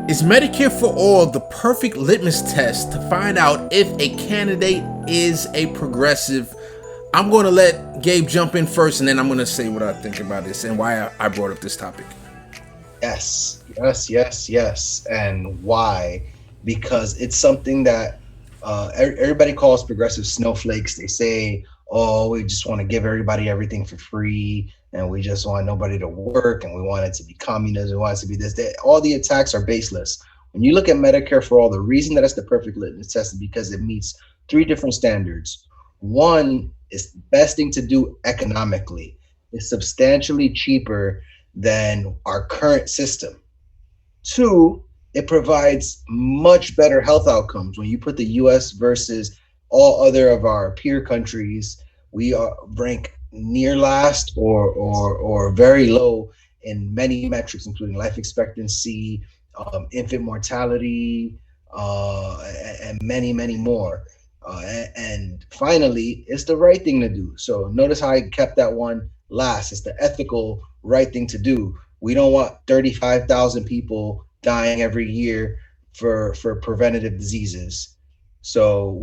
Is Medicare for All the perfect litmus test to find out if a candidate is a progressive? I'm going to let Gabe jump in first, and then I'm going to say what I think about this and why I brought up this topic. Yes. And why? Because it's something that everybody calls progressive snowflakes. They say, oh, we just want to give everybody everything for free, and we just want nobody to work, and we want it to be communism, we want it to be this. All the attacks are baseless. When you look at Medicare for All, the reason that it's the perfect litmus test is because it meets three different standards. One is the best thing to do economically. It's substantially cheaper than our current system. Two, it provides much better health outcomes. When you put the US versus all other of our peer countries, we rank near last or very low in many metrics, including life expectancy, infant mortality, and many more. And finally, it's the right thing to do. So notice how I kept that one last. It's the ethical right thing to do. We don't want 35,000 people dying every year for preventative diseases. So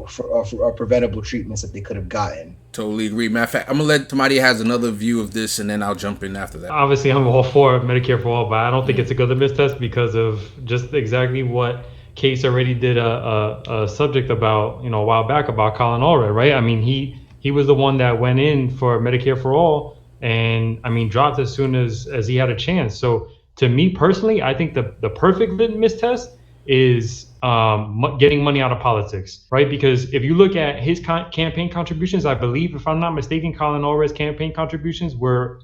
for preventable treatments that they could have gotten. Totally agree. Matter of fact, I'm gonna let Tamadi has another view of this, and then I'll jump in after that. Obviously, I'm all for Medicare for All, but I don't think it's a good litmus test because of just exactly what Case already did a subject about, a while back about Colin Allred, right? I mean, he was the one that went in for Medicare for All, and I mean dropped as soon as he had a chance. So to me personally, I think the perfect litmus test is getting money out of politics, right? Because if you look at his campaign contributions, I believe, if I'm not mistaken, Colin Allred's campaign contributions were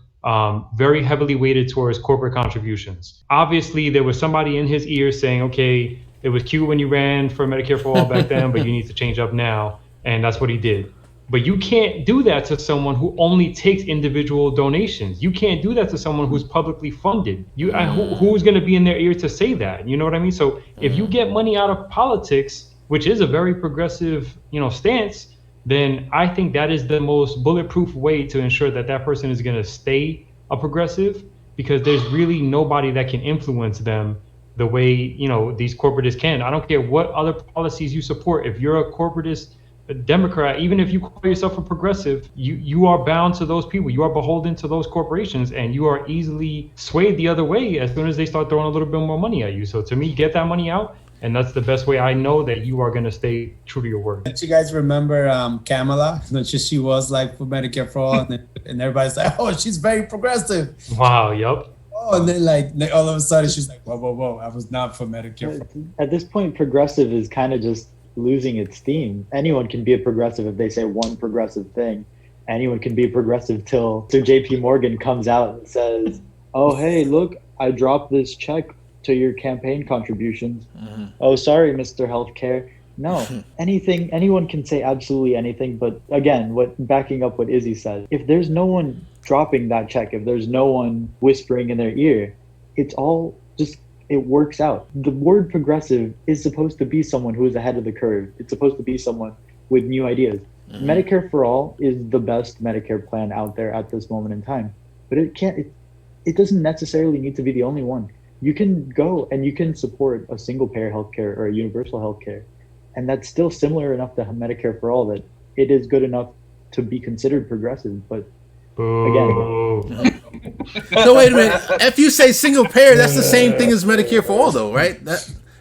very heavily weighted towards corporate contributions. Obviously, there was somebody in his ear saying, okay, it was cute when you ran for Medicare for All back then, but you need to change up now. And that's what he did. But you can't do that to someone who only takes individual donations. You can't do that to someone who's publicly funded. Who's going to be in their ear to say that? You know what I mean? So if you get money out of politics, which is a very progressive, stance, then I think that is the most bulletproof way to ensure that that person is going to stay a progressive, because there's really nobody that can influence them the way, these corporatists can. I don't care what other policies you support. If you're a corporatist, a Democrat, even if you call yourself a progressive, you are bound to those people. You are beholden to those corporations, and you are easily swayed the other way as soon as they start throwing a little bit more money at you. So to me, get that money out, and that's the best way I know that you are going to stay true to your word. Don't you guys remember Kamala? She was like for Medicare for All, and everybody's like, oh, she's very progressive. Wow, yep. Oh, and then all of a sudden she's like, whoa, I was not for Medicare. At this point, progressive is kind of just losing its steam. Anyone can be a progressive if they say one progressive thing. Anyone can be a progressive till JP Morgan comes out and says, oh, hey, look, I dropped this check to your campaign contributions. Mm-hmm. Oh, sorry, Mr. Healthcare. No, anyone can say absolutely anything. But again, backing up what Izzy said, if there's no one dropping that check, if there's no one whispering in their ear, it's all just, it works out. The word progressive is supposed to be someone who is ahead of the curve. It's supposed to be someone with new ideas. Mm-hmm. Medicare for All is the best Medicare plan out there at this moment in time, but it doesn't necessarily need to be the only one. You can go and you can support a single payer healthcare or a universal healthcare, and that's still similar enough to Medicare for All that it is good enough to be considered progressive. But again, so wait a minute. If you say single payer, that's the same thing as Medicare for All, though, right?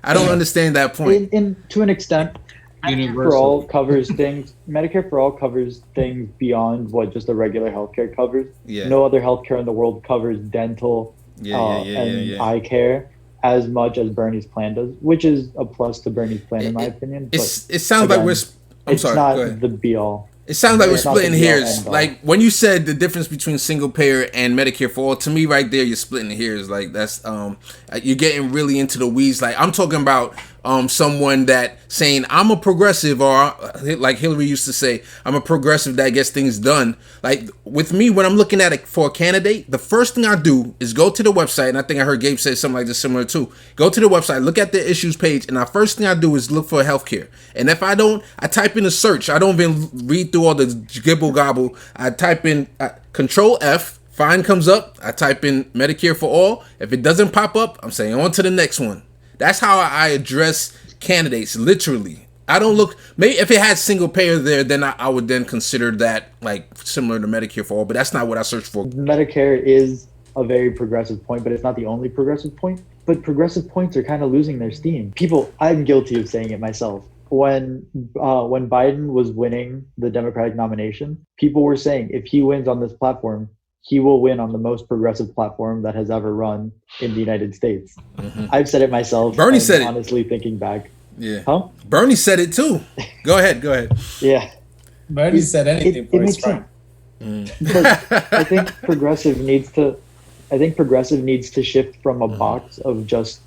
I don't understand that point. To an extent, Medicare for All covers things. Medicare for All covers things beyond what just a regular healthcare covers. Yeah. No other healthcare in the world covers dental and eye care as much as Bernie's plan does, which is a plus to Bernie's plan, in my opinion. It sounds like we're. I'm sorry. It's not the be all. It sounds like we're splitting hairs. Like when you said the difference between single payer and Medicare for All, to me right there, you're splitting hairs. Like that's you're getting really into the weeds. Like I'm talking about someone that saying I'm a progressive, or like Hillary used to say, I'm a progressive that gets things done. Like with me, when I'm looking at it for a candidate, the first thing I do is go to the website, and I think I heard Gabe say something like this similar too. Go to the website, look at the issues page, and the first thing I do is look for healthcare. And if I don't, I type in a search. I don't even read through all the gibble gobble. I type in Control F. Find comes up. I type in Medicare for All. If it doesn't pop up, I'm saying on to the next one. That's how I address candidates, literally. I don't look, maybe if it had single payer there, then I would then consider that like similar to Medicare for all, but that's not what I search for. Medicare is a very progressive point, but it's not the only progressive point. But progressive points are kind of losing their steam. People, I'm guilty of saying it myself. When Biden was winning the Democratic nomination, people were saying if he wins on this platform, he will win on the most progressive platform that has ever run in the United States. Mm-hmm. I've said it myself. Bernie said it. Honestly, thinking back. Yeah. Huh? Bernie said it too. Go ahead. Yeah. Bernie said anything for his friend. But I think progressive needs to shift from a box of just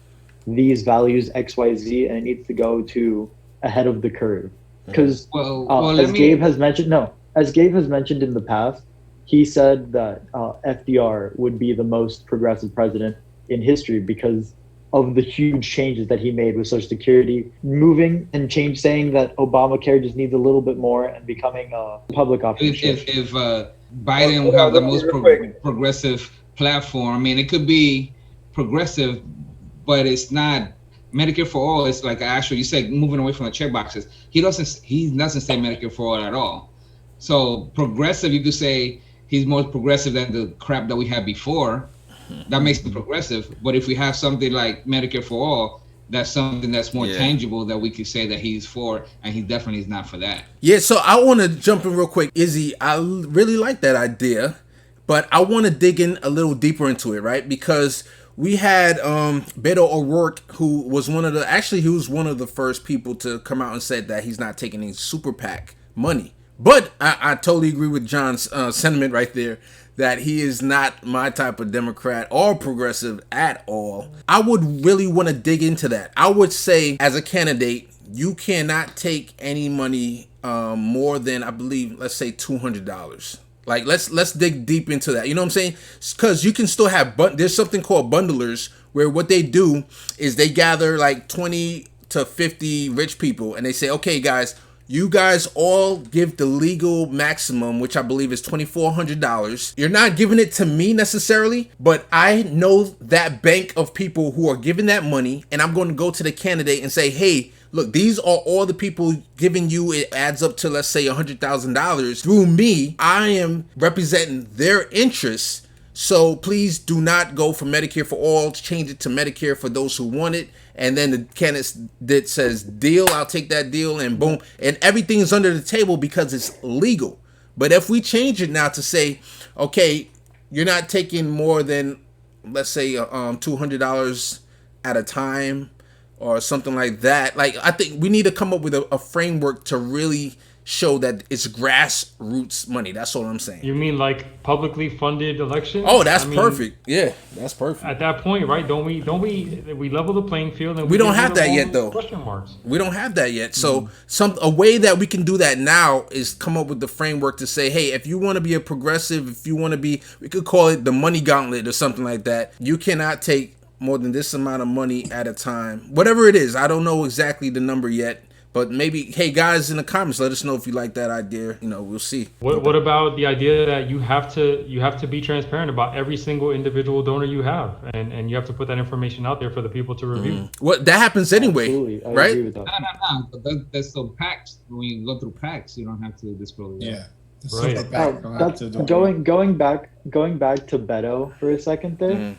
these values XYZ, and it needs to go to ahead of the curve. Because as Gabe has mentioned in the past, he said that FDR would be the most progressive president in history because of the huge changes that he made with Social Security, moving and saying that Obamacare just needs a little bit more and becoming a public option. If Biden will have the most progressive platform, I mean, it could be progressive, but it's not Medicare for all. It's like actually, you said moving away from the check boxes. He doesn't say Medicare for all at all. So progressive, you could say he's more progressive than the crap that we had before. That makes him progressive. But if we have something like Medicare for all, that's something that's more tangible that we could say that he's for, and he definitely is not for that. Yeah, so I want to jump in real quick. Izzy, I really like that idea, but I want to dig in a little deeper into it, right? Because we had Beto O'Rourke, who was one of the first people to come out and said that he's not taking any super PAC money. But I totally agree with John's sentiment right there, that he is not my type of Democrat or progressive at all. I would really want to dig into that. I would say, as a candidate, you cannot take any money more than, I believe, let's say $200. Like, let's dig deep into that. You know what I'm saying? Because you can still have, there's something called bundlers, where what they do is they gather like 20 to 50 rich people, and they say, okay, guys, you guys all give the legal maximum, which I believe is $2,400. You're not giving it to me necessarily, but I know that bank of people who are giving that money, and I'm going to go to the candidate and say, hey, look, these are all the people giving you, it adds up to, let's say, $100,000. Through me, I am representing their interests. So please do not go for Medicare for all. Change it to Medicare for those who want it. And then the candidate that says deal, I'll take that deal, and boom. And everything is under the table because it's legal. But if we change it now to say, okay, you're not taking more than, let's say, $200 at a time or something like that. Like, I think we need to come up with a framework to really show that it's grassroots money. That's all I'm saying. You mean like publicly funded elections? Oh, that's perfect. Yeah, that's perfect. At that point, right? Don't we level the playing field? And we don't have that yet, though. Question marks. We don't have that yet. So a way that we can do that now is come up with the framework to say, hey, if you want to be a progressive, if you want to be, we could call it the money gauntlet or something like that. You cannot take more than this amount of money at a time. Whatever it is, I don't know exactly the number yet. But maybe, hey guys, in the comments, let us know if you like that idea. You know, we'll see. What about the idea that you have to be transparent about every single individual donor you have, and you have to put that information out there for the people to review? What that happens anyway, Absolutely. I right? agree with that. No. But that's still PACs. When you go through PACs, you don't have to disclose. Yeah. Right. That's going back to Beto for a second there.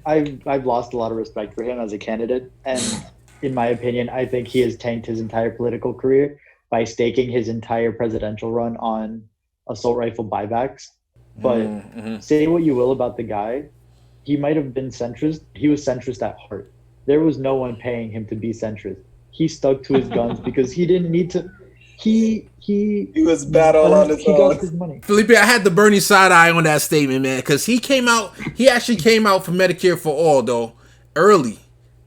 I've lost a lot of respect for him as a candidate, and in my opinion, I think he has tanked his entire political career by staking his entire presidential run on assault rifle buybacks. But say what you will about the guy, he might have been centrist. He was centrist at heart. There was no one paying him to be centrist. He stuck to his guns because he didn't need to. He was bad all on his own. He got his money. Felipe, I had the Bernie side eye on that statement, man, because he actually came out for Medicare for all, though, early.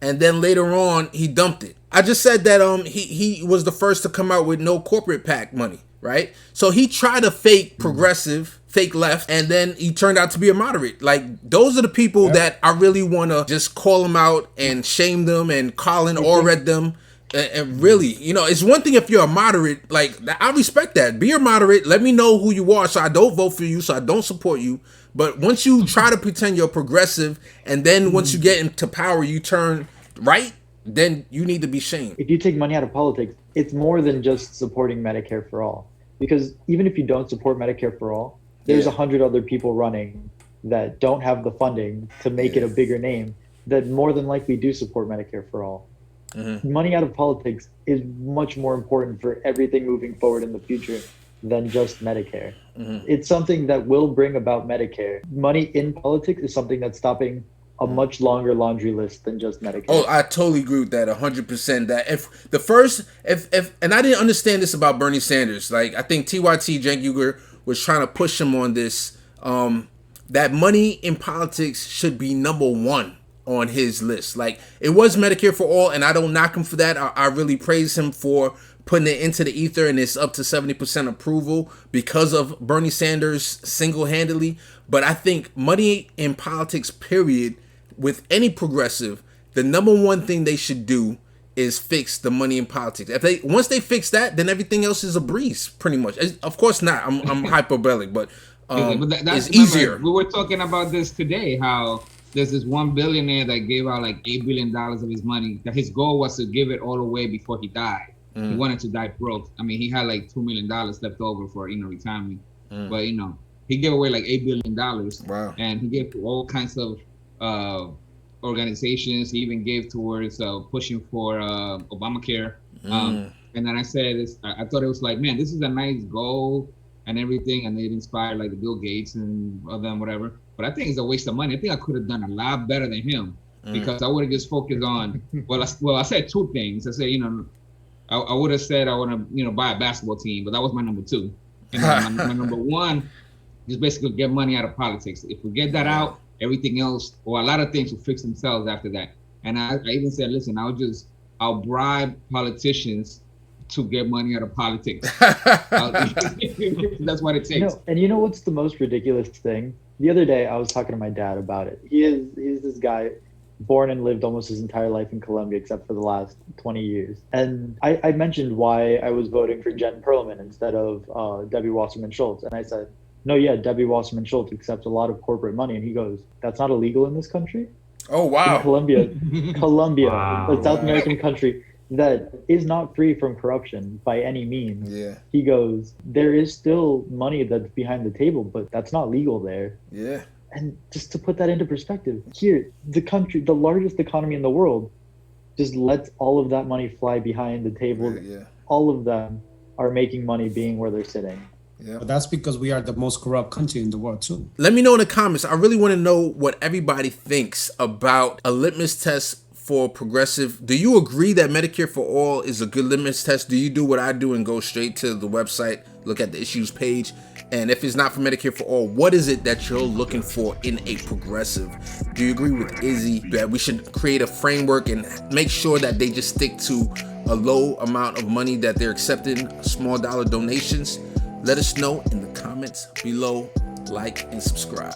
And then later on, he dumped it. I just said that he was the first to come out with no corporate PAC money, right? So he tried to fake progressive, fake left, and then he turned out to be a moderate. Like, those are the people that I really want to just call them out and shame them and Colin or read them. And really, you know, it's one thing if you're a moderate, like, I respect that. Be a moderate. Let me know who you are so I don't vote for you, so I don't support you. But once you try to pretend you're progressive, and then once you get into power, you turn right, then you need to be shamed. If you take money out of politics, it's more than just supporting Medicare for all. Because even if you don't support Medicare for all, there's 100 other people running that don't have the funding to make it a bigger name that more than likely do support Medicare for all. Money out of politics is much more important for everything moving forward in the future than just Medicare. It's something that will bring about Medicare. Money in politics is something that's stopping a much longer laundry list than just Medicare. Oh, I totally agree with that 100%. That if and I didn't understand this about Bernie Sanders. Like, I think TYT Cenk Uygur was trying to push him on this, that money in politics should be number one on his list. Like, it was Medicare for all, and I don't knock him for that. I really praise him for putting it into the ether, and it's up to 70% approval because of Bernie Sanders single-handedly. But I think money in politics, period, with any progressive, the number one thing they should do is fix the money in politics. Once they fix that, then everything else is a breeze, pretty much. Of course not. I'm hyperbolic, but it's easier. We were talking about this today, how there's this one billionaire that gave out like $8 billion of his money. That his goal was to give it all away before he died. He wanted to die broke. I mean, he had like $2 million left over for retirement, but he gave away like $8 billion. Wow! And he gave to all kinds of organizations. He even gave towards pushing for Obamacare. And then I said, I thought it was like, man, this is a nice goal and everything, and it inspired like the Bill Gates and all them, whatever. But I think it's a waste of money. I think I could have done a lot better than him because I would have just focused on. I said two things. I said, I would have said I want to, buy a basketball team, but that was my number two. And my number one is basically get money out of politics. If we get that out, everything else, or a lot of things will fix themselves after that. And I even said, listen, I'll bribe politicians to get money out of politics. That's what it takes. And you know what's the most ridiculous thing? The other day, I was talking to my dad about it. He's this guy, born and lived almost his entire life in Colombia, except for the last 20 years. And I mentioned why I was voting for Jen Perlman instead of Debbie Wasserman Schultz. And I said, no, Debbie Wasserman Schultz accepts a lot of corporate money. And he goes, that's not illegal in this country? Oh, wow. In Colombia, a South American country that is not free from corruption by any means. Yeah. He goes, there is still money that's behind the table, but that's not legal there. Yeah. And just to put that into perspective, here, the largest economy in the world, just lets all of that money fly behind the table. Yeah. All of them are making money being where they're sitting. Yeah. But that's because we are the most corrupt country in the world too. Let me know in the comments. I really want to know what everybody thinks about a litmus test for progressive. Do you agree that Medicare for all is a good litmus test? Do you do what I do and go straight to the website, look at the issues page? And if it's not for Medicare for all, what is it that you're looking for in a progressive? Do you agree with Izzy that we should create a framework and make sure that they just stick to a low amount of money that they're accepting, small dollar donations? Let us know in the comments below, like and subscribe.